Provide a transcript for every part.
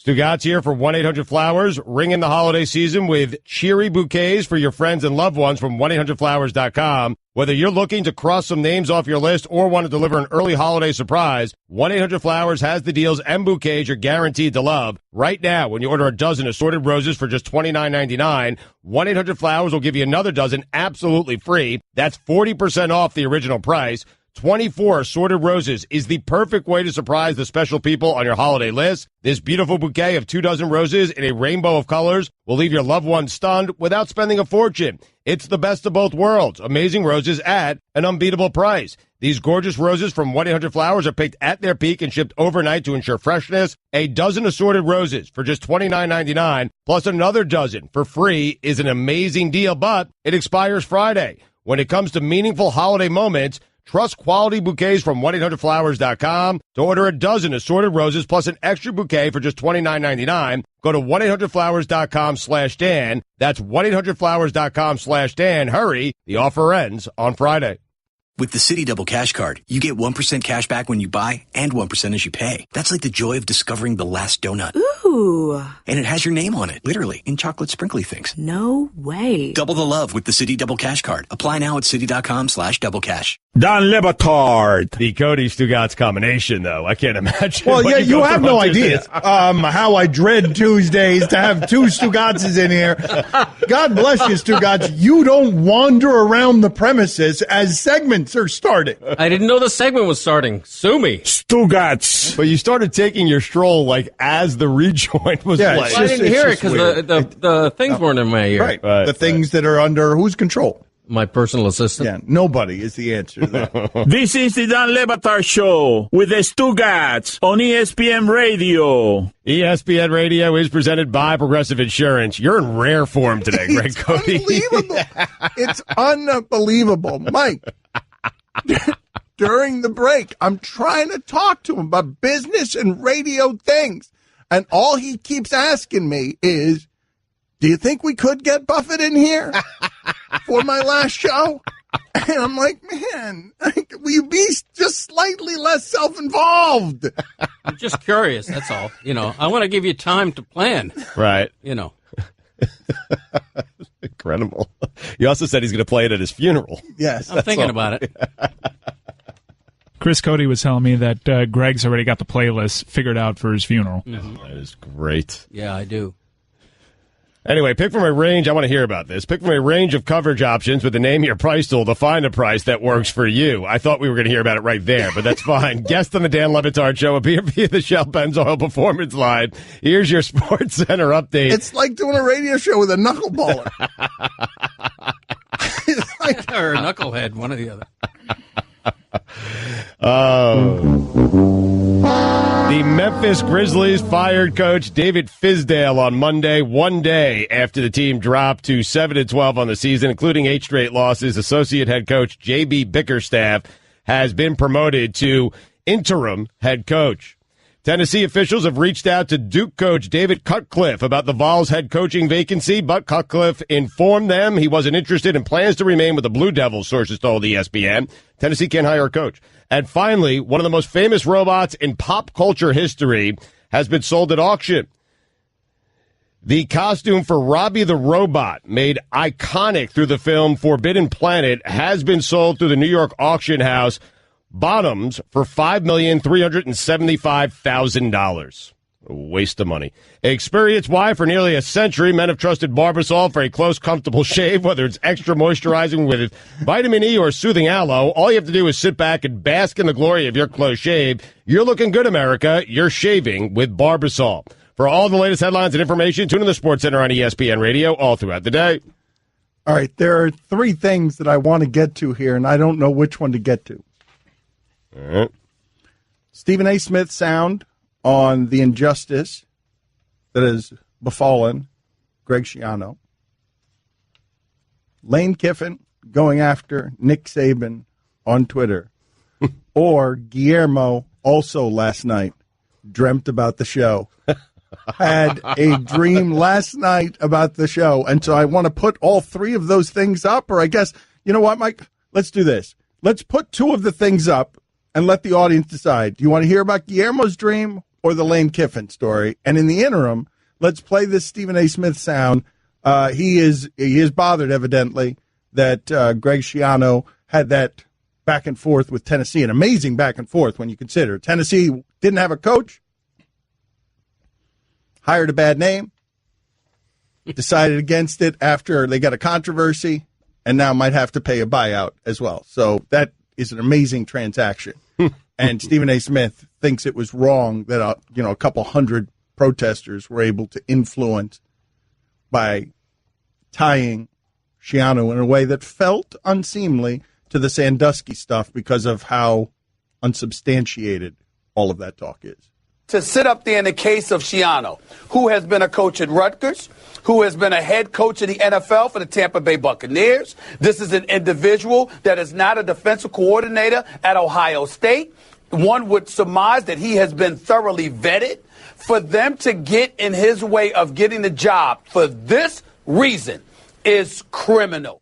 Stugotz here for 1-800-Flowers. Ring in the holiday season with cheery bouquets for your friends and loved ones from 1-800-Flowers.com. Whether you're looking to cross some names off your list or want to deliver an early holiday surprise, 1-800-Flowers has the deals and bouquets you're guaranteed to love. Right now, when you order a dozen assorted roses for just $29.99, 1-800-Flowers will give you another dozen absolutely free. That's 40% off the original price. 24 assorted roses is the perfect way to surprise the special people on your holiday list. This beautiful bouquet of 2 dozen roses in a rainbow of colors will leave your loved ones stunned without spending a fortune. It's the best of both worlds. Amazing roses at an unbeatable price. These gorgeous roses from 1-800-Flowers are picked at their peak and shipped overnight to ensure freshness. A dozen assorted roses for just $29.99 plus another dozen for free is an amazing deal, but it expires Friday. When it comes to meaningful holiday moments, trust quality bouquets from 1-800-Flowers.com. To order a dozen assorted roses plus an extra bouquet for just $29.99, go to 1-800-Flowers.com/Dan. That's 1-800-Flowers.com/Dan. Hurry, the offer ends on Friday. With the Citi Double Cash Card, you get 1% cash back when you buy and 1% as you pay. That's like the joy of discovering the last donut. Ooh. And it has your name on it, literally, in chocolate sprinkly things. No way. Double the love with the Citi Double Cash Card. Apply now at Citi.com/doublecash. Don Le Batard. The Cody Stugotz combination, though, I can't imagine. Well, yeah, you have no idea how I dread Tuesdays to have 2 Stugotzes in here. God bless you, Stugotz. You don't wander around the premises as segments are starting. I didn't know the segment was starting. Sue me. Stugotz. But you started taking your stroll like as the rejoin was playing. Well, I didn't hear it because the things weren't in my ear. Right. The things that are under whose control? My personal assistant. Yeah, nobody is the answer to that. This is the Don Le Batard Show with the Stugotz on ESPN Radio. ESPN Radio is presented by Progressive Insurance. You're in rare form today, Greg Cody. Unbelievable. It's unbelievable. Mike, during the break, I'm trying to talk to him about business and radio things. And all he keeps asking me is, do you think we could get Buffett in here for my last show? And I'm like, man, will you be just slightly less self-involved? I'm just curious, that's all. You know, I want to give you time to plan. Right. You know. Incredible. He also said he's going to play it at his funeral. Yes. I'm thinking about it. Chris Cody was telling me that Greg's already got the playlist figured out for his funeral. Mm-hmm. That is great. Yeah, I do. Anyway, pick from a range. I want to hear about this. Pick from a range of coverage options with the name your price tool to find a price that works for you. I thought we were going to hear about it right there, but that's fine. Guest on the Dan Le Batard Show appear via the Shell Pennzoil Performance Line. Here's your Sports Center update. It's like doing a radio show with a knuckleballer. Or a knucklehead, one or the other. The Memphis Grizzlies fired coach David Fizdale on Monday, one day after the team dropped to 7-12 on the season, including 8 straight losses. Associate head coach J.B. Bickerstaff has been promoted to interim head coach. Tennessee officials have reached out to Duke coach David Cutcliffe about the Vols head coaching vacancy, but Cutcliffe informed them he wasn't interested and plans to remain with the Blue Devils, sources told ESPN. Tennessee can't hire a coach. And finally, one of the most famous robots in pop culture history has been sold at auction. The costume for Robbie the Robot, made iconic through the film Forbidden Planet, has been sold through the New York auction house Bottoms for $5,375,000. A waste of money. Experienced why for nearly a century, men have trusted Barbasol for a close, comfortable shave, whether it's extra moisturizing with vitamin E or soothing aloe. All you have to do is sit back and bask in the glory of your close shave. You're looking good, America. You're shaving with Barbasol. For all the latest headlines and information, tune in the Sports Center on ESPN Radio all throughout the day. All right, there are 3 things that I want to get to here, and I don't know which one to get to. All right. Stephen A. Smith sound on the injustice that has befallen Greg Schiano. Lane Kiffin going after Nick Saban on Twitter. Or Guillermo also last night dreamt about the show. Had a dream last night about the show. And so I want to put all 3 of those things up. Or I guess, you know what, Mike? Let's do this. Let's put 2 of the things up and let the audience decide. Do you want to hear about Guillermo's dream or the Lane Kiffin story. And in the interim, let's play this Stephen A. Smith sound. He is bothered, evidently, that Greg Schiano had that back and forth with Tennessee, an amazing back and forth when you consider Tennessee didn't have a coach, hired a bad name, decided against it after they got a controversy, and now might have to pay a buyout as well. So that is an amazing transaction. And Stephen A. Smith thinks it was wrong that a couple hundred protesters were able to influence by tying Schiano in a way that felt unseemly to the Sandusky stuff because of how unsubstantiated all of that talk is. To sit up there in the case of Schiano, who has been a coach at Rutgers, who has been a head coach in the NFL for the Tampa Bay Buccaneers. This is an individual that is not a defensive coordinator at Ohio State. One would surmise that he has been thoroughly vetted. For them to get in his way of getting the job for this reason is criminal.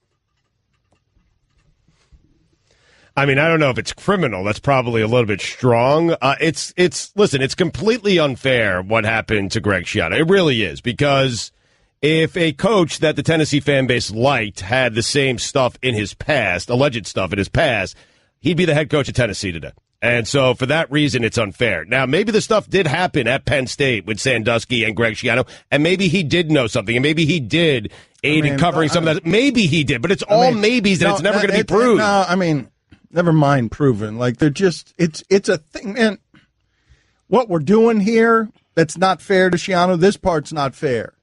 I mean, I don't know if it's criminal. That's probably a little bit strong. Listen, it's completely unfair what happened to Greg Schiano. It really is, because if a coach that the Tennessee fan base liked had the same stuff in his past, alleged stuff in his past, he'd be the head coach of Tennessee today. And so for that reason, it's unfair. Now, maybe the stuff did happen at Penn State with Sandusky and Greg Schiano, and maybe he did know something, and maybe he did aid in covering some of that. Maybe he did, but it's all maybes, and it's never going to be proved. No, I mean, never mind proven. Like, they're just, it's a thing, man. What we're doing here, that's not fair to Schiano. This part's not fair.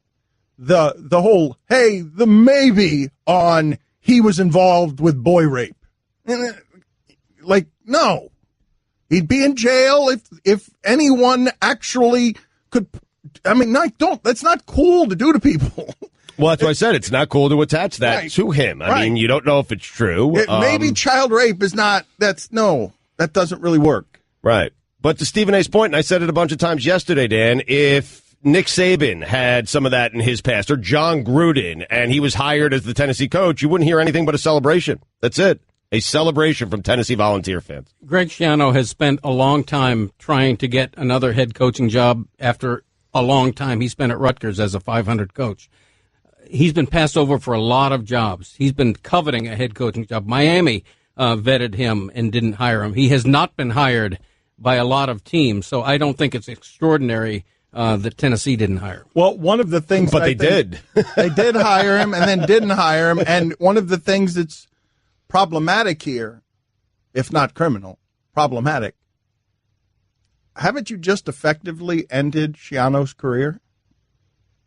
The whole, hey, the maybe on he was involved with boy rape. Like, no. He'd be in jail if anyone actually could. I mean, that's not cool to do to people. Well, that's why I said it's not cool to attach that to him. I mean, you don't know if it's true. Maybe child rape is not. That doesn't really work. Right. But to Stephen A's point, and I said it a bunch of times yesterday, Dan, if Nick Saban had some of that in his past, or John Gruden, and he was hired as the Tennessee coach, you wouldn't hear anything but a celebration. That's it. A celebration from Tennessee Volunteer fans. Greg Schiano has spent a long time trying to get another head coaching job after a long time he spent at Rutgers as a 500 coach. He's been passed over for a lot of jobs. He's been coveting a head coaching job. Miami vetted him and didn't hire him. He has not been hired by a lot of teams, so I don't think it's extraordinary that Tennessee didn't hire him. Well, one of the things... But they did. They did hire him and then didn't hire him, and one of the things that's problematic here, if not criminal, problematic. Haven't you just effectively ended Schiano's career?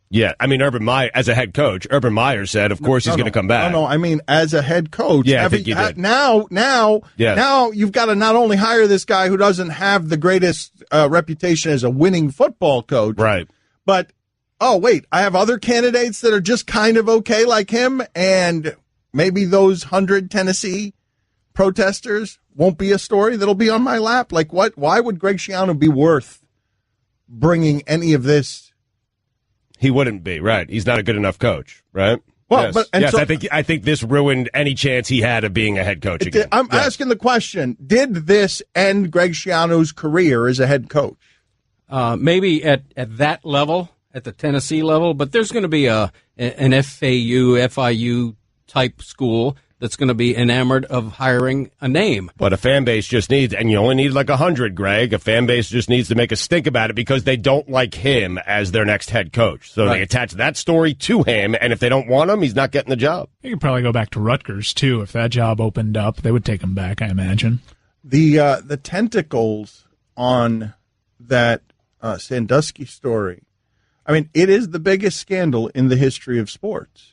Yeah, I mean, Urban Meyer, as a head coach, Urban Meyer said, of course he's going to come back. No, I mean, as a head coach. Yeah, I think you did. Now you've got to not only hire this guy who doesn't have the greatest reputation as a winning football coach. Right. But, oh, wait, I have other candidates that are just kind of okay like him, and maybe those 100 Tennessee protesters won't be a story that'll be on my lap. Like, what? Why would Greg Schiano be worth bringing any of this? He wouldn't be, right? He's not a good enough coach, right? Well, yes. I think this ruined any chance he had of being a head coach again. I'm asking the question: did this end Greg Schiano's career as a head coach? Maybe at that level, at the Tennessee level, but there's going to be an FIU type school that's going to be enamored of hiring a name. But a fan base just needs, and you only need like 100, Greg. A fan base just needs to make a stink about it because they don't like him as their next head coach. So They attach that story to him, and if they don't want him, he's not getting the job. You could probably go back to Rutgers, too. If that job opened up, they would take him back, I imagine. The tentacles on that Sandusky story, I mean, it is the biggest scandal in the history of sports.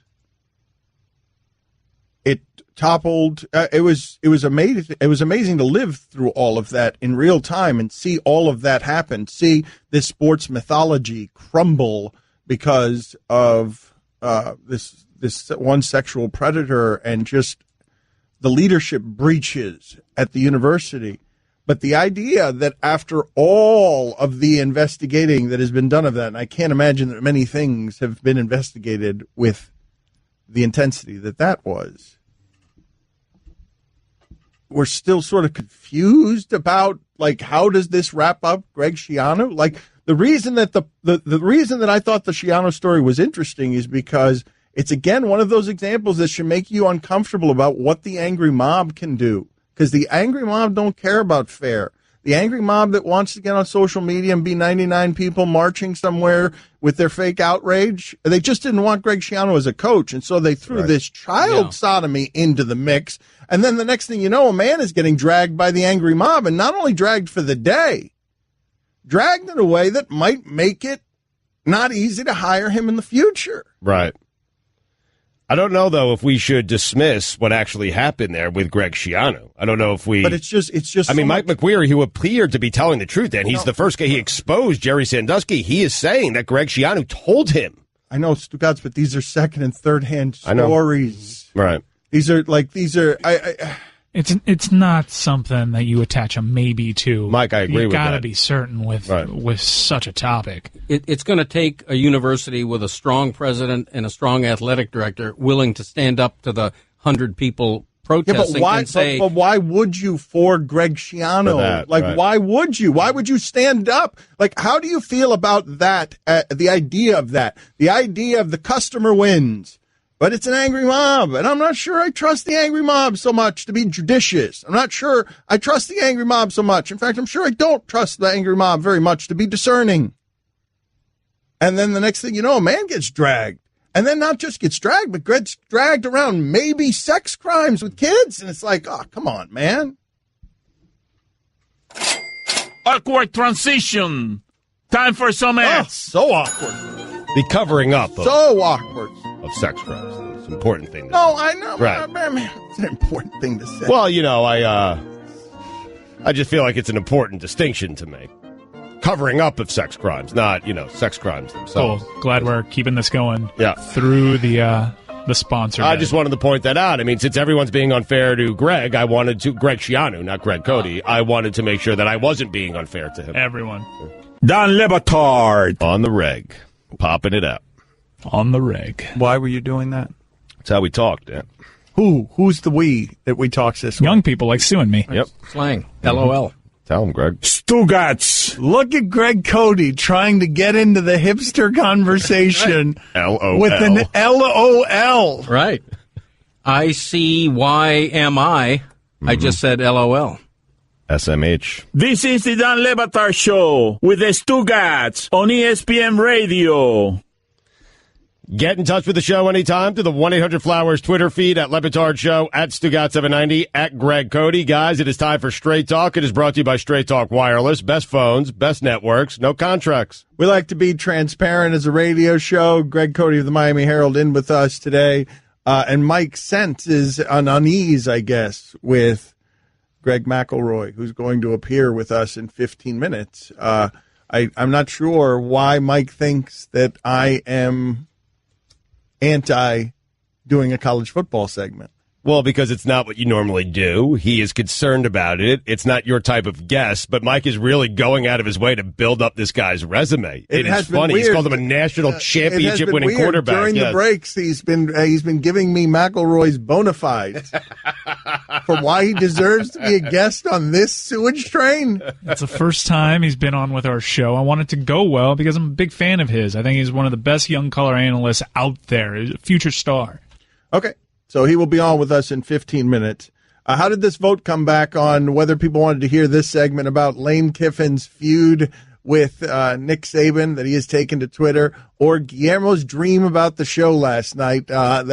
It toppled. It was amazing. It was amazing to live through all of that in real time and see all of that happen. See this sports mythology crumble because of this one sexual predator and just the leadership breaches at the university. But the idea that after all of the investigating that has been done of that, and I can't imagine that many things have been investigated with the intensity that was, we're still sort of confused about like, how does this wrap up Greg Schiano? Like, the reason that the reason that I thought the Schiano story was interesting is because it's, again, one of those examples that should make you uncomfortable about what the angry mob can do. Because the angry mob don't care about fair. The angry mob that wants to get on social media and be 99 people marching somewhere with their fake outrage, they just didn't want Greg Schiano as a coach, and so they threw this child sodomy into the mix. And then the next thing you know, a man is getting dragged by the angry mob, and not only dragged for the day, dragged in a way that might make it not easy to hire him in the future. Right. I don't know, though, if we should dismiss what actually happened there with Greg Schiano. I don't know if we... But it's just... I mean, Mike McQueary, who appeared to be telling the truth then, he's the first guy. He exposed Jerry Sandusky. He is saying that Greg Schiano told him. I know, Stugotz, but these are second and third hand stories. Right. These are... It's not something that you attach a maybe to. Mike, I agree with that. You got to be certain with such a topic. It's going to take a university with a strong president and a strong athletic director willing to stand up to the 100 people protesting and say... But why would you for Greg Schiano? Why would you? Why would you stand up? Like, how do you feel about that, the idea of that? The idea of the customer wins. But it's an angry mob, and I'm not sure I trust the angry mob so much to be judicious. I'm not sure I trust the angry mob so much. In fact, I'm sure I don't trust the angry mob very much to be discerning. And then the next thing you know, a man gets dragged. And then not just gets dragged, but gets dragged around maybe sex crimes with kids. And it's like, oh, come on, man. Awkward transition. Time for some ads. So awkward. The covering up of... So awkward. Of sex crimes. It's an important thing to say. I know. Right. It's an important thing to say. Well, you know, I just feel like it's an important distinction to make. Covering up of sex crimes, not, sex crimes themselves. Oh, glad we're keeping this going through the sponsor. I just wanted to point that out. I mean, since everyone's being unfair to Greg, Greg Schiano, not Greg Cody, I wanted to make sure that I wasn't being unfair to him. Everyone. Don Batard. On the reg. Popping it out. On the reg. Why were you doing that? That's how we talked, yeah. Who's the we that we talk this way? Young people like Sue and me. Yep. Slang. LOL. Tell him, Greg. Stugotz. Look at Greg Cody trying to get into the hipster conversation LOL. with an LOL. Right. ICYMI. I just said LOL. SMH. This is the Don Batard Show with the Stugotz on ESPN Radio. Get in touch with the show anytime through the 1-800-Flowers Twitter feed at Le Batard Show, at Stugotz790, at Greg Cody. Guys, it is time for Straight Talk. It is brought to you by Straight Talk Wireless. Best phones, best networks, no contracts. We like to be transparent as a radio show. Greg Cody of the Miami Herald in with us today. And Mike Sense is on unease, I guess, with Greg McElroy, who's going to appear with us in 15 minutes. I'm not sure why Mike thinks that I am anti doing a college football segment. Well, because it's not what you normally do. He is concerned about it. It's not your type of guest, but Mike is really going out of his way to build up this guy's resume. It is funny. He's called him a national championship-winning quarterback. During the breaks, he's been giving me McElroy's bona fides for why he deserves to be a guest on this sewage train. It's the first time he's been on with our show. I want it to go well because I'm a big fan of his. I think he's one of the best young color analysts out there. He's a future star. Okay. So he will be on with us in 15 minutes. How did this vote come back on whether people wanted to hear this segment about Lane Kiffin's feud with Nick Saban that he has taken to Twitter, or Guillermo's dream about the show last night? I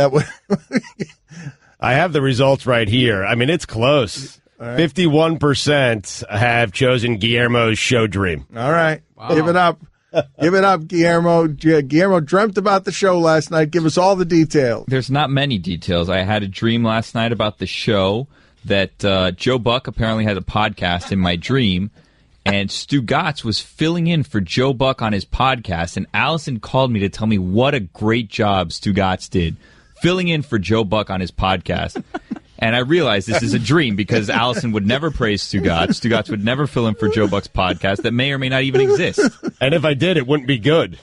have the results right here. I mean, it's close. Right. 51% have chosen Guillermo's show dream. All right. Wow. Give it up. Give it up, Guillermo. Guillermo dreamt about the show last night. Give us all the details. There's not many details. I had a dream last night about the show that Joe Buck apparently had a podcast in my dream, and Stugotz was filling in for Joe Buck on his podcast, and Allison called me to tell me what a great job Stugotz did filling in for Joe Buck on his podcast. And I realized this is a dream because Allison would never praise Stugotz. Stugotz would never fill in for Joe Buck's podcast that may or may not even exist. And if I did, it wouldn't be good.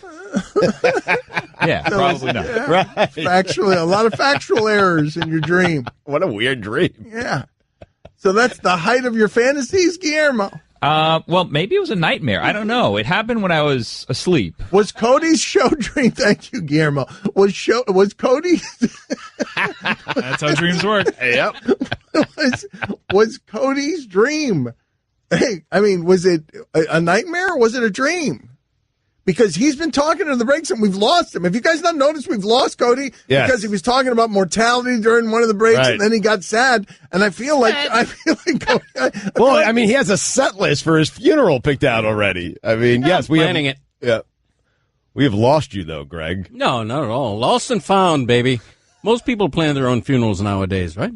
Yeah, probably not. Yeah. Right. Factually, a lot of factual errors in your dream. What a weird dream. Yeah. So that's the height of your fantasies, Guillermo. Well, maybe it was a nightmare. I don't know. It happened when I was asleep. Was Cody's show dream? Thank you, Guillermo. Was Cody? That's how dreams work. Yep. was Cody's dream? Hey, I mean, was it a nightmare or was it a dream? Because he's been talking in the breaks and we've lost him. Have you guys not noticed we've lost Cody? Yes. Because he was talking about mortality during one of the breaks and then he got sad. And I feel like Cody. Well, I mean, he has a set list for his funeral picked out already. I mean, yes, we planning have, it. Yeah. We have lost you, though, Greg. No, not at all. Lost and found, baby. Most people plan their own funerals nowadays, right?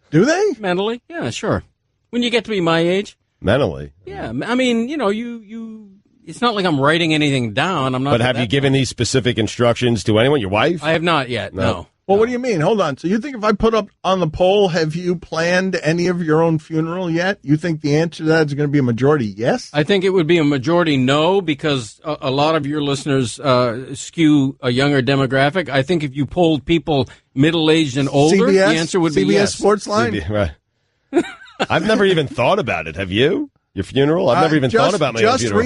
Do they? Mentally? Yeah, sure. When you get to be my age. Mentally. Yeah, I mean, you it's not like I'm writing anything down. I'm not. But have you given these specific instructions to anyone? Your wife? I have not yet, no. Well, what do you mean? Hold on. So you think if I put up on the poll, have you planned any of your own funeral yet? You think the answer to that is going to be a majority yes? I think it would be a majority no, because a lot of your listeners skew a younger demographic. I think if you polled people middle-aged and older, CBS? the answer would be yes. CBS Sportsline? Right. I've never even thought about it. Have you? Your funeral? I've never even thought about my own funeral.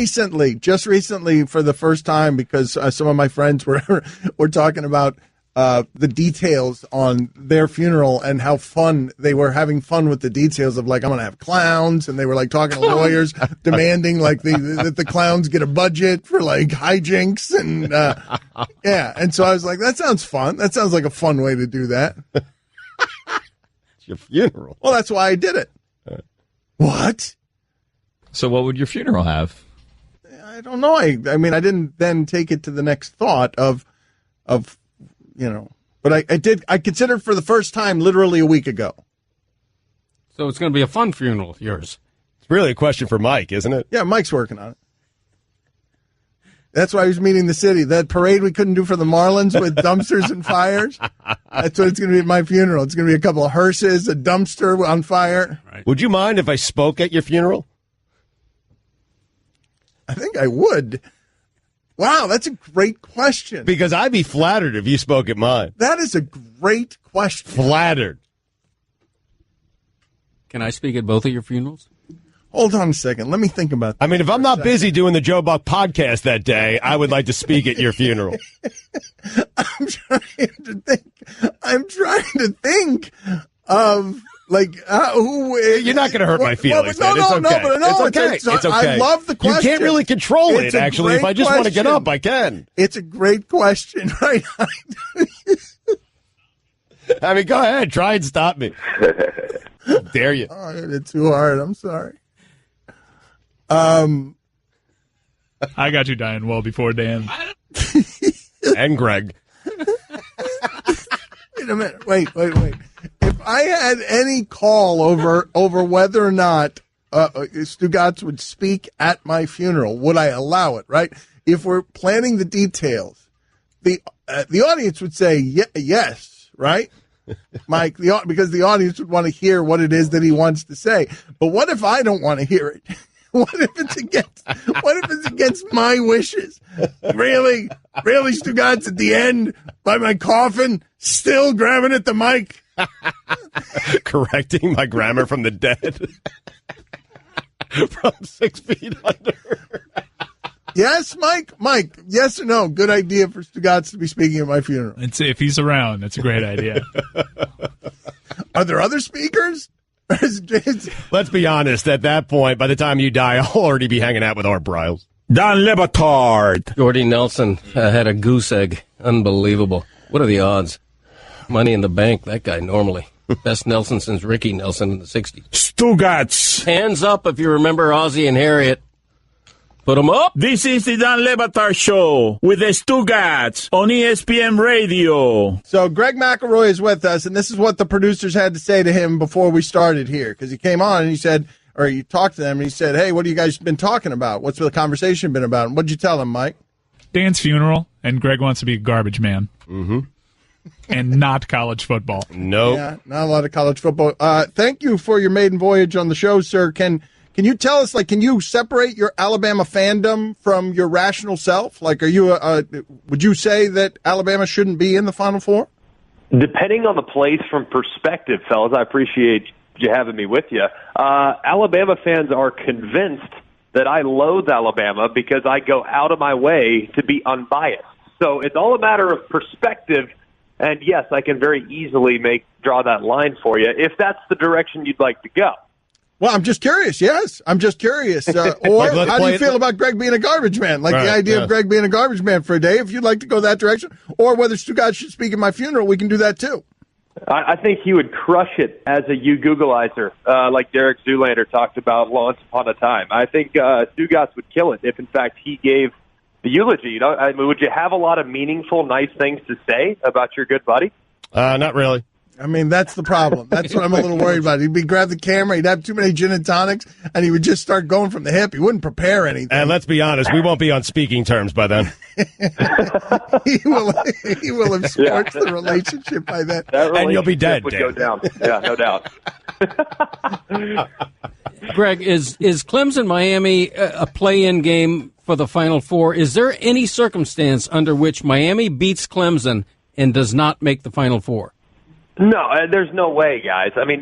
Just recently, for the first time, because some of my friends were talking about the details on their funeral and how fun they were having fun with the details of, like, I'm going to have clowns, and they were like talking to lawyers demanding like that the clowns get a budget for like hijinks and yeah. And so I was like, that sounds fun. That sounds like a fun way to do that. It's your funeral. Well, that's why I did it. What? So what would your funeral have? I don't know. I mean, I didn't then take it to the next thought of but I did. I considered for the first time literally a week ago. So it's going to be a fun funeral, yours. It's really a question for Mike, isn't it? Yeah, Mike's working on it. That's why he was meeting the city. That parade we couldn't do for the Marlins with dumpsters and fires. That's what it's going to be at my funeral. It's going to be a couple of hearses, a dumpster on fire. Right. Would you mind if I spoke at your funeral? I think I would. Wow, that's a great question. Because I'd be flattered if you spoke at mine. That is a great question. Flattered. Can I speak at both of your funerals? Hold on a second. Let me think about that. I mean, if I'm not busy doing the Joe Buck podcast that day, I would like to speak at your funeral. I'm trying to think of, like, who... You're not going to hurt my feelings. No, it's okay. It's okay. I love the question. You can't really control it, actually. If I just want to get up, I can. It's a great question, right? I mean, go ahead. Try and stop me. Dare you. Oh, I did it too hard. I'm sorry. I got you dying well before Dan. And Greg. Wait a minute. Wait. If I had any call over whether or not Stugotz would speak at my funeral, would I allow it, right? If we're planning the details, the audience would say yes, right? Mike, because the audience would want to hear what it is that he wants to say. But what if I don't want to hear it? What if it's against my wishes? Really, Stugotz, at the end, by my coffin, still grabbing at the mic, correcting my grammar from the dead, from 6 feet under. Yes, Mike. Yes or no? Good idea for Stugotz to be speaking at my funeral. If he's around, that's a great idea. Are there other speakers? Let's be honest. At that point, by the time you die, I'll already be hanging out with Art Briles. Dan Le Batard. Jordy Nelson had a goose egg. Unbelievable. What are the odds? Money in the bank, that guy normally. Best Nelson since Ricky Nelson in the 60s. Stugotz. Hands up if you remember Ozzie and Harriet. Put them up. This is the Dan Le Batard Show with the Stugotz on ESPN Radio. So Greg McElroy is with us, and this is what the producers had to say to him before we started here, because he came on and he said, or you talked to them, and he said, hey, what have you guys been talking about? What's the conversation been about? And what'd you tell him, Mike? Dan's funeral, and Greg wants to be a garbage man. Mm-hmm. And not college football. Nope. Yeah, not a lot of college football. Thank you for your maiden voyage on the show, sir. Can you tell us, like, can you separate your Alabama fandom from your rational self? Like, are you would you say that Alabama shouldn't be in the Final Four? Depending on the place from perspective, fellas, I appreciate you having me with you. Alabama fans are convinced that I loathe Alabama because I go out of my way to be unbiased. So it's all a matter of perspective. And yes, I can very easily draw that line for you if that's the direction you'd like to go. Well, I'm just curious. Yes, I'm just curious. Or how do you feel about Greg being a garbage man? Like the idea of Greg being a garbage man for a day, if you'd like to go that direction. Or whether Stugotz should speak at my funeral, we can do that too. I think he would crush it as a Googleizer, like Derek Zoolander talked about once upon a time. I think Stugotz would kill it if, in fact, he gave the eulogy. Would you have a lot of meaningful, nice things to say about your good buddy? Not really. I mean, that's the problem. That's what I'm a little worried about. He'd grab the camera, he'd have too many gin and tonics, and he would just start going from the hip. He wouldn't prepare anything. And let's be honest, we won't be on speaking terms by then. He will have scorched the relationship by then. And you'll be dead, would go down. Yeah, no doubt. Greg, is Clemson-Miami a play-in game for the Final Four? Is there any circumstance under which Miami beats Clemson and does not make the Final Four? No, there's no way, guys. I mean,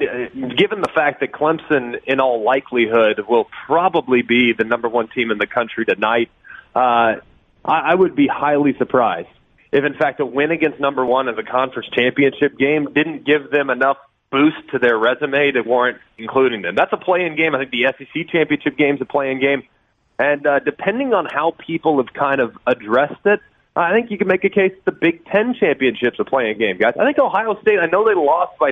given the fact that Clemson, in all likelihood, will probably be the number one team in the country tonight, I would be highly surprised if, in fact, a win against number one in the conference championship game didn't give them enough boost to their resume to warrant including them. That's a play-in game. I think the SEC championship game is a play-in game. And depending on how people have kind of addressed it, I think you can make a case the Big Ten championship's a play-in game, guys. I think Ohio State, I know they lost by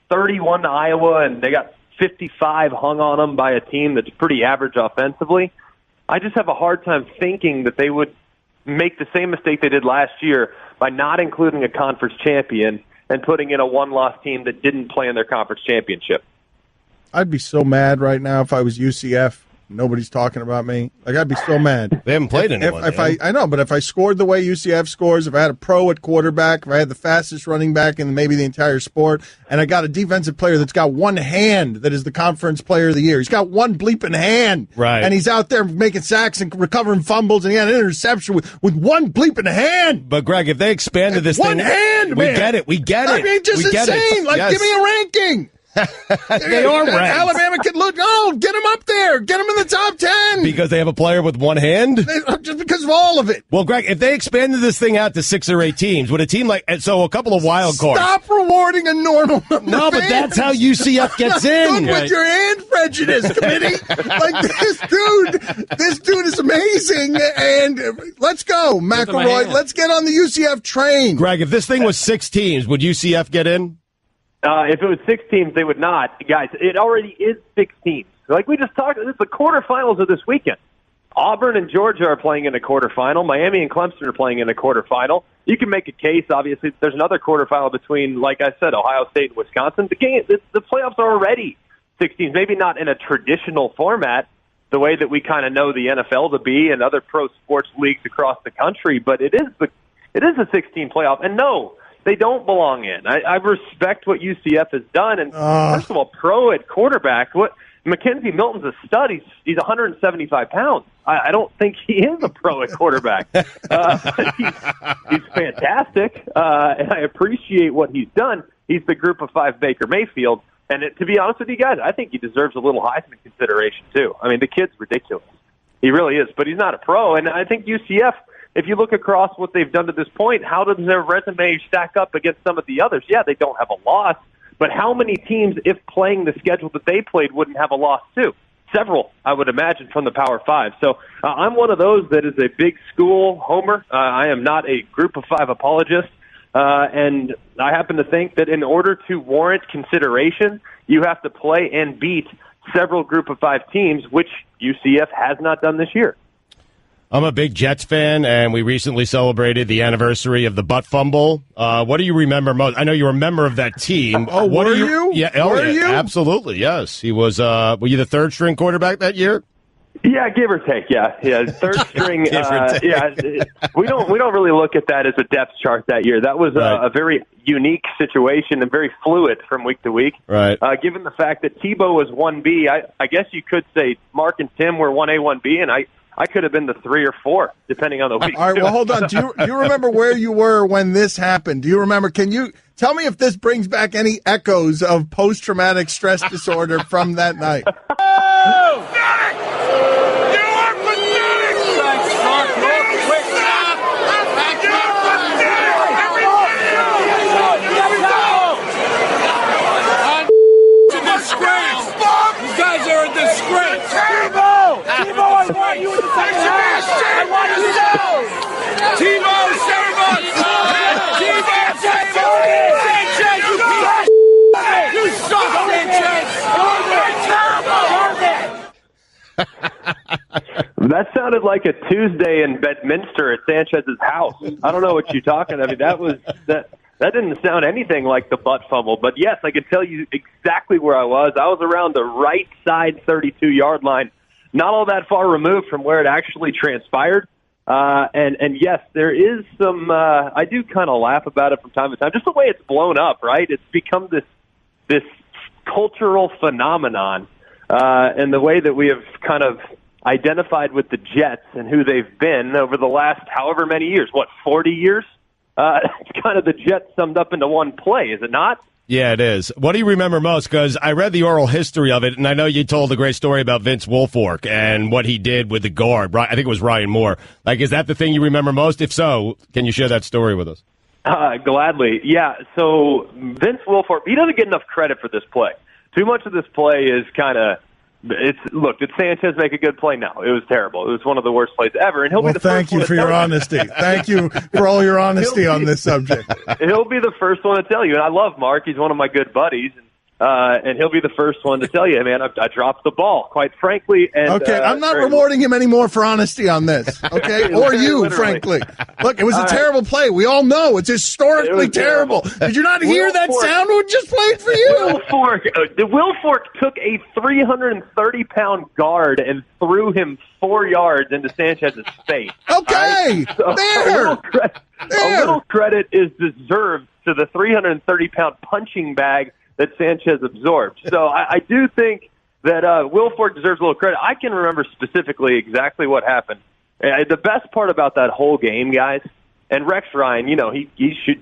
31 to Iowa, and they got 55 hung on them by a team that's pretty average offensively. I just have a hard time thinking that they would make the same mistake they did last year by not including a conference champion and putting in a one-loss team that didn't play in their conference championship. I'd be so mad right now if I was UCF. Nobody's talking about me. Like, I'd be so mad. They haven't played anyone. I know, but if I scored the way UCF scores, if I had a pro at quarterback, if I had the fastest running back in maybe the entire sport, and I got a defensive player that's got one hand that is the conference player of the year. He's got one bleeping hand. Right. And he's out there making sacks and recovering fumbles, and he had an interception with one bleeping hand. But, Greg, if they expanded this one thing. hand, we man. get it. We get it. I mean, just insane. Like, give me a ranking. They are ranked. Alabama can look. Oh, get them up there. Get them in the top 10. Because they have a player with one hand? Just because of all of it. Well, Greg, if they expanded this thing out to 6 or 8 teams, would a team like – so a couple of wild cards. Stop rewarding a normal number. No, but that's how UCF gets in. With your hand prejudice committee. Like, this dude is amazing. And let's go, McElroy. Let's get on the UCF train. Greg, if this thing was 6 teams, would UCF get in? If it was 6 teams, they would not. Guys, it already is 6 teams. Like we just talked, it's the quarterfinals of this weekend. Auburn and Georgia are playing in a quarterfinal. Miami and Clemson are playing in a quarterfinal. You can make a case, obviously, there's another quarterfinal between, like I said, Ohio State and Wisconsin. The playoffs are already 6 teams, maybe not in a traditional format, the way that we kind of know the NFL to be and other pro sports leagues across the country, but it is a 16 playoff. And no, they don't belong in. I respect what UCF has done. And first of all, pro at quarterback, Mackenzie Milton's a stud. He's 175 pounds. I don't think he is a pro at quarterback. He's fantastic, and I appreciate what he's done. He's the group of 5 Baker Mayfield. And to be honest with you guys, I think he deserves a little Heisman consideration, too. I mean, the kid's ridiculous. He really is, but he's not a pro. And I think UCF, if you look across what they've done to this point, how does their resume stack up against some of the others? Yeah, they don't have a loss, but how many teams, if playing the schedule that they played, wouldn't have a loss too? Several, I would imagine, from the Power 5. So I'm one of those that is a big school homer. I am not a group of 5 apologist, and I happen to think that in order to warrant consideration, you have to play and beat several group of 5 teams, which UCF has not done this year. I'm a big Jets fan, and we recently celebrated the anniversary of the butt fumble. What do you remember most? I know you're a member of that team. Oh, what were you? Yeah, were you? Absolutely, yes. He was. Were you the 3rd string quarterback that year? Yeah, give or take. Yeah, 3rd string. Yeah, we don't really look at that as a depth chart that year. That was a very unique situation and very fluid from week to week. Right. Given the fact that Tebow was 1B, I guess you could say Mark and Tim were 1A, 1B, and I could have been the 3 or 4, depending on the week. All right, well, hold on. Do you remember where you were when this happened? Do you remember? Can you Tell me if this brings back any echoes of post-traumatic stress disorder from that night. I want you in the second half. I want you to know. TiVo, save us. TiVo, save us. Sanchez, you piece of shit. You suck, Sanchez. That sounded like a Tuesday in Bedminster at Sanchez's house. I don't know what you're talking. I mean, that didn't sound anything like the butt fumble. But yes, I can tell you exactly where I was. I was around the right side 32-yard line. Not all that far removed from where it actually transpired. And yes, there is some, I do kind of laugh about it from time to time, just the way it's blown up, right? It's become this cultural phenomenon, and the way that we have kind of identified with the Jets and who they've been over the last however many years, 40 years? It's kind of the Jets summed up into one play, is it not? Yeah, it is. What do you remember most? Because I read the oral history of it, and I know you told a great story about Vince Wilfork and what he did with the guard. I think it was Ryan Moore. Like, is that the thing you remember most? If so, can you share that story with us? Gladly. Yeah, so Vince Wilfork, he doesn't get enough credit for this play. Too much of this play is kind of, look, did Sanchez make a good play? No, it was terrible. It was one of the worst plays ever. And he'll be the thank first you one for your honesty. Thank you for all your honesty on this subject. He'll be the first one to tell you. And I love Mark. He's one of my good buddies. And he'll be the first one to tell you, hey, man, I dropped the ball, quite frankly. And, okay, I'm not rewarding him anymore for honesty on this, okay? Or you, frankly. Look, it was a terrible play. We all know it's historically terrible. Did you not hear that sound we just played for you? Wilfork took a 330-pound guard and threw him 4 yards into Sanchez's face. Okay, right? So a little credit is deserved to the 330-pound punching bag that Sanchez absorbed. So I do think that Wilfork deserves a little credit. I can remember specifically exactly what happened. The best part about that whole game, guys, and Rex Ryan, you know, he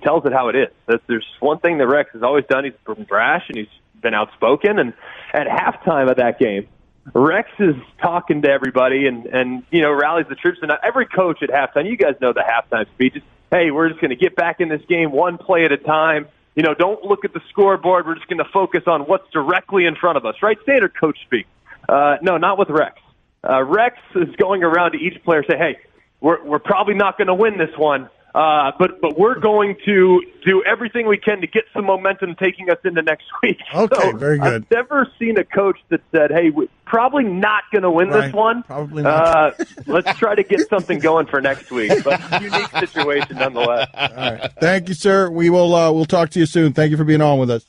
tells it how it is. There's one thing that Rex has always done. He's been brash and he's been outspoken. And at halftime of that game, Rex is talking to everybody and you know, rallies the troops. And every coach at halftime, you guys know the halftime speeches. Hey, we're just going to get back in this game one play at a time. You know, don't look at the scoreboard. We're just going to focus on what's directly in front of us, right? Standard coach speak. No, not with Rex. Rex is going around to each player say, hey, we're probably not going to win this one, but we're going to do everything we can to get some momentum taking us into next week. Okay, so very good. I've never seen a coach that said, hey, we're probably not going to win this one. Probably not. Let's try to get something going for next week. But unique situation nonetheless. All right. Thank you, sir. We will we'll talk to you soon. Thank you for being on with us.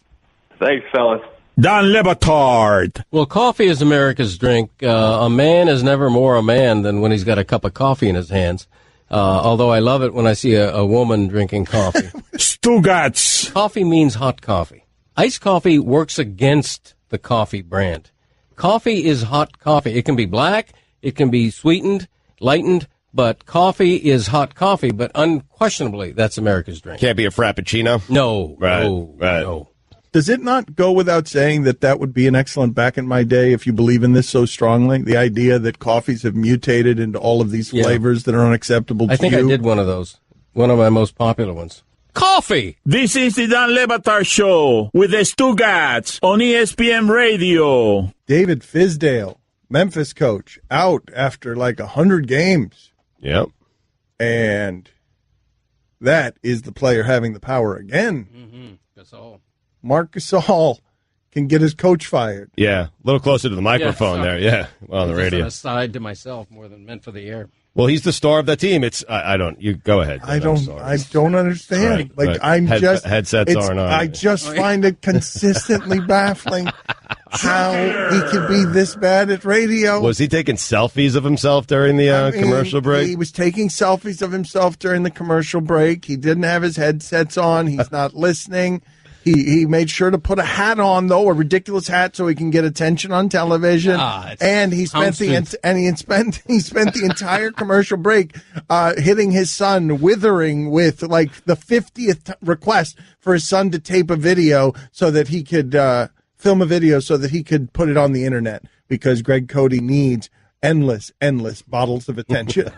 Thanks, fellas. Don Lebatard. Well, coffee is America's drink. A man is never more a man than when he's got a cup of coffee in his hands. Although I love it when I see a woman drinking coffee. Stugotz. Coffee means hot coffee. Iced coffee works against the coffee brand. Coffee is hot coffee. It can be black, it can be sweetened, lightened, but coffee is hot coffee. But unquestionably, that's America's drink. Can't be a frappuccino? No. Right. No. Does it not go without saying that would be an excellent back in my day if you believe in this so strongly? The idea that coffees have mutated into all of these flavors that are unacceptable to you? I think I did one of those. One of my most popular ones. Coffee! This is the Don Lebatard Show with the Stugotz on ESPN Radio. David Fizdale, Memphis coach, out after like 100 games. Yep. And that is the player having the power again. Mm-hmm. That's all. Marc Gasol can get his coach fired. Yeah, a little closer to the microphone there. Yeah, well, on the radio. An aside to myself more than meant for the air. Well, he's the star of that team. It's I don't. You go ahead. I don't understand. Right. Headsets aren't on. I just find it consistently baffling how he could be this bad at radio. Was he taking selfies of himself during the commercial break? He was taking selfies of himself during the commercial break. He didn't have his headsets on. He's not listening. He made sure to put a hat on, though, a ridiculous hat, so he can get attention on television. And he spent the entire commercial break hitting his son, withering with like the 50th request for his son to tape a video so that he could film a video so that he could put it on the internet, because Greg Cody needs endless bottles of attention.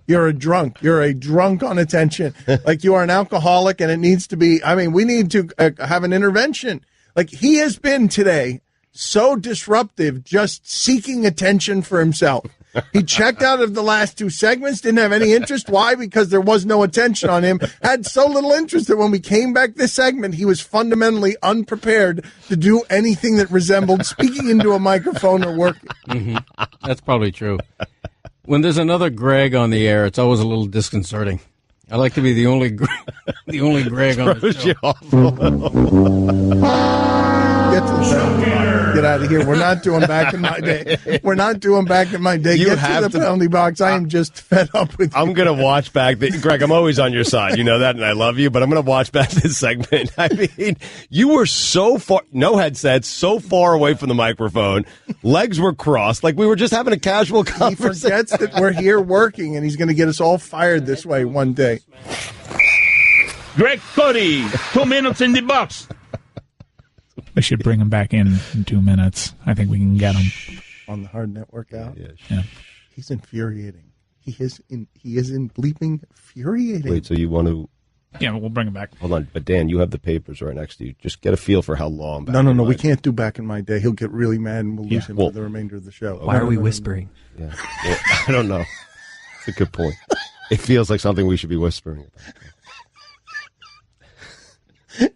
You're a drunk. You're a drunk on attention. Like, you are an alcoholic, and it needs to be. I mean, we need to have an intervention. Like, he has been today so disruptive, just seeking attention for himself. He checked out of the last two segments, didn't have any interest. Why? Because there was no attention on him. Had so little interest that when we came back this segment, he was fundamentally unprepared to do anything that resembled speaking into a microphone or working. Mm-hmm. That's probably true. When there's another Greg on the air, it's always a little disconcerting. I like to be the only Greg on the show. Get out of here. We're not doing back in my day. We're not doing back in my day. Get to the penalty box. I am just fed up with you. I'm going to watch back. Greg, I'm always on your side. You know that, and I love you, but I'm going to watch back this segment. I mean, you were so far, no headset, so far away from the microphone. Legs were crossed. Like we were just having a casual conversation. He forgets that we're here working, and he's going to get us all fired this way one day. Greg Cody, 2 minutes in the box. We should bring him back in 2 minutes. I think we can get him on the hard network out. Yeah. He's infuriating. He is in bleeping infuriating. Wait, so you want to? Yeah, we'll bring him back. Hold on, but Dan, you have the papers right next to you. Just get a feel for how long. No. We can't do back in my day. He'll get really mad, and we'll lose him for the remainder of the show. Why are we whispering? Yeah. Well, I don't know. It's a good point. It feels like something we should be whispering about.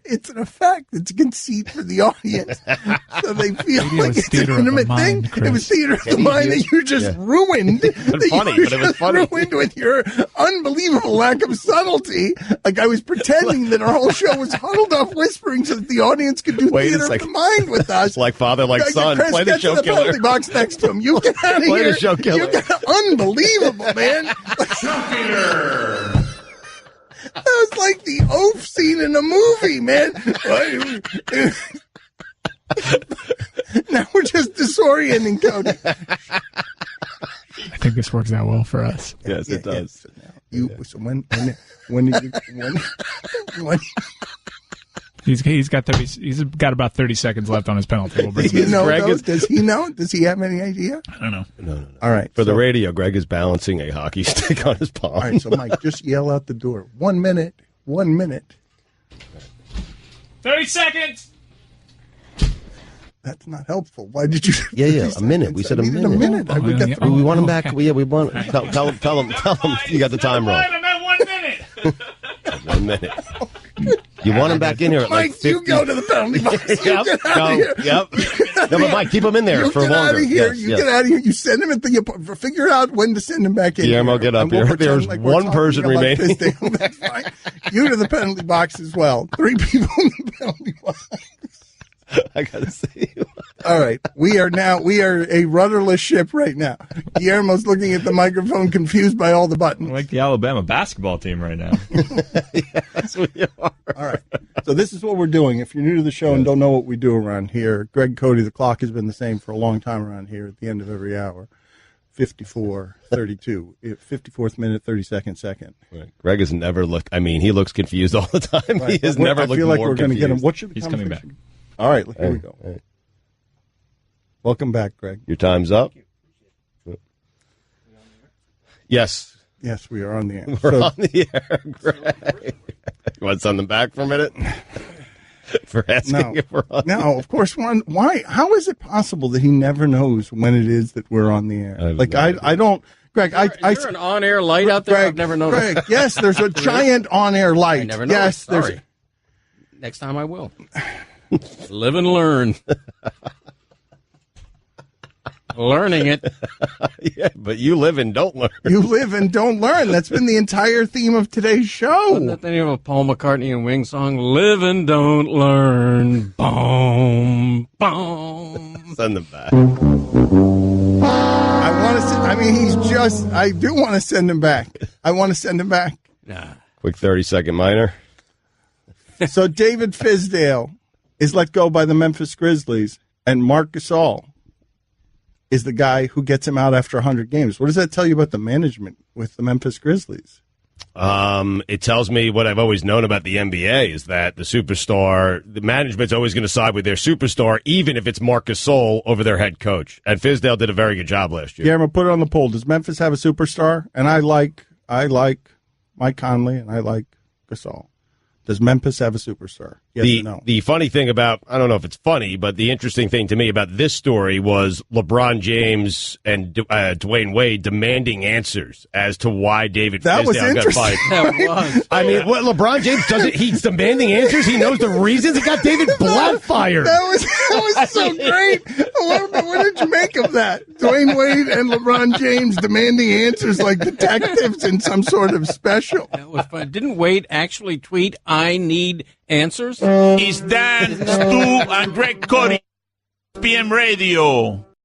It's an effect. It's a conceit for the audience. So they feel like it's an intimate thing. It was theater of the mind that you just ruined. It was funny. Ruined with your unbelievable lack of subtlety. Like I was pretending that our whole show was huddled up whispering so that the audience could do theater of the mind with us. It's like father, like son. Chris, play the show killer. killer. Penalty box next to him. You get out of here. Play the show killer. Unbelievable, man. Show killer. That was like the oaf scene in a movie, man. Now we're just disorienting Cody. I think this works out well for us. Yes, it does. So when He's got about 30 seconds left on his penalty. We'll bring him Does he know? Does he have any idea? I don't know. No. All right. For the radio, Greg is balancing a hockey stick on his palm. All right, so Mike, just yell out the door. 1 minute. 1 minute. 30 seconds. That's not helpful. Why did you? Yeah. A minute. We said a minute. A minute. We want him back. We want. Tell him. You got the time wrong. I meant 1 minute. 1 minute. You want him back in here at Mike, like 50? you go to the penalty box. Yep. No, but Mike, keep him in there for longer. Out of here. Get out of here. You send him figure out when to send him back in. Guillermo, get up here. There's one person remaining. That's fine. You to the penalty box as well. 3 people in the penalty box. I gotta see you. All right. We are a rudderless ship right now. Guillermo's looking at the microphone, confused by all the buttons. Like the Alabama basketball team right now. Yes, we are. All right. So this is what we're doing. If you're new to the show and don't know what we do around here, Greg Cody, the clock has been the same for a long time around here at the end of every hour. 54:32. 54th minute, 32nd second. Right. Greg has never looked. I mean, he looks confused all the time. Right. He has never looked more confused. I feel like we're going to get him. What should He's coming back. All right, here we go. Right. Welcome back, Greg. Your time's up. Yes. Yes, we are on the air. We're on the air, Greg. You want to send them back for a minute? For asking if we're on the air? No, of course. Why? How is it possible that he never knows when it is that we're on the air? I don't. Greg, is there an on-air light out there? Greg, I've never noticed. Greg, yes, there's a giant on-air light. I never noticed. Yes, Sorry. Next time I will. Live and learn. Learning it. Yeah, but you live and don't learn. You live and don't learn. That's been the entire theme of today's show. Wasn't that the name of a Paul McCartney and Wings song? Live and don't learn. Boom, boom. Send them back. I do want to send him back. I want to send him back. Nah. Quick 30-second minor. So David Fizdale is let go by the Memphis Grizzlies, and Marc Gasol is the guy who gets him out after 100 games. What does that tell you about the management with the Memphis Grizzlies? It tells me what I've always known about the NBA is that the management's always going to side with their superstar, even if it's Marc Gasol over their head coach. And Fizdale did a very good job last year. Guillermo, put it on the poll. Does Memphis have a superstar? And I like Mike Conley, and I like Gasol. Does Memphis have a superstar? Yes or no? The funny thing about, I don't know if it's funny, but the interesting thing to me about this story was LeBron James and Dwayne Wade demanding answers as to why David Fizdale got fired. That was. I mean, what LeBron James doesn't, he's demanding answers. He knows the reasons. He got David Blatt fired. That was so great. What did you make of that? Dwayne Wade and LeBron James demanding answers like detectives in some sort of special. That was fun. Didn't Wade actually tweet, "I need answers"? It's Dan, Stu, and Greg Cody, ESPN Radio.